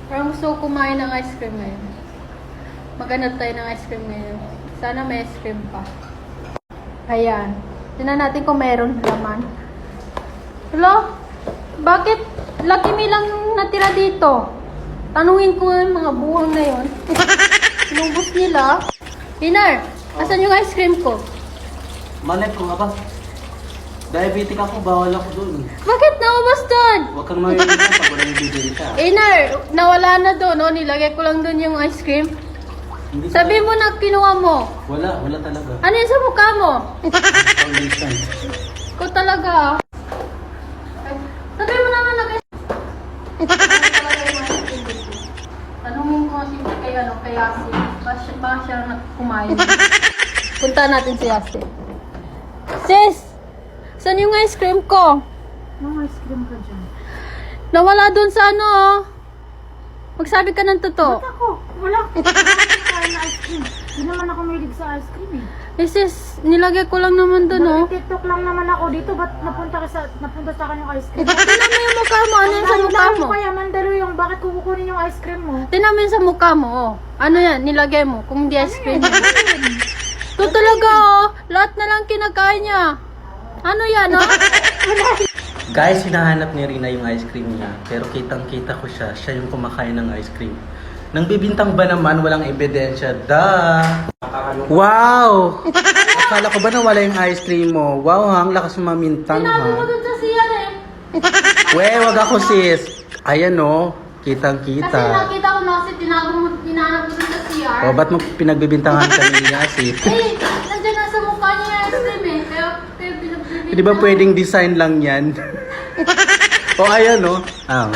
Parang gusto ko kumain ng ice cream ngayon. Maghanap tayo ng ice cream ngayon. Sana may ice cream pa. Ayan. Tignan natin kung meron laman. Hello? Bakit Lucky Me lang natira dito? Tanungin ko yung mga buwang na yun. Inubos nila. Hinar, asan yung ice cream ko? Malay ko nga ba? Diabetic ako, bawal ako dun. Bakit naubos doon? Huwag kang mamimili pag wala yung bibili ka. Hinar, nawala na doon. Oh, nilagay ko lang doon yung ice cream. Hindi Sabi mo na kinuha mo. wala talaga. Ano yun sa mukha mo? Foundation. Ko talaga. Ay, sabi mo naman na tanungin ko si kay Yasi. Ba siya kumain? Punta natin si Yasi. Sis! Saan yung ice cream ko? Anong ice cream ka dyan? Nawala dun sa ano oh. Magsabi ka ng totoo. Ba't ako? Wala akong kain na ice cream. Hindi naman ako mahilig sa ice cream eh. Eh sis, nilagay ko lang naman dun oh. TikTok lang naman ako dito. Ba't napunta sa akin yung ice cream? Tingnan mo yung mukha mo. Ano yung sa mukha mo? Kaya mandalo yung bakit kukunin yung ice cream mo? Tingnan mo yung sa mukha mo oh. Ano yan? Nilagay mo. Kung hindi ice cream. Ito talaga oh. Lahat na lang kinakain niya. Ano yan oh? Guys, hinahanap ni Rina yung ice cream niya. Pero kitang-kita ko siya. Siya yung kumakain ng ice cream. Nang bibintang ba naman, walang ebidensya. Wow! Akala ko ba nawala yung ice cream mo? Wow ha, ang lakas mamintang Sinabi mo ha. dun sa CR eh. Wag ako sis. Ayan o, Kasi kitang-kita. nakita ko na kasi tinanong mo dun sa CR. O, ba't mo pinagbibintangan kami niya sis? Eh, nandiyan na sa mukha niya yung ice cream eh. Kaya binagbibigyan. Di ba pwedeng design lang yan? O, ayan o. Ah.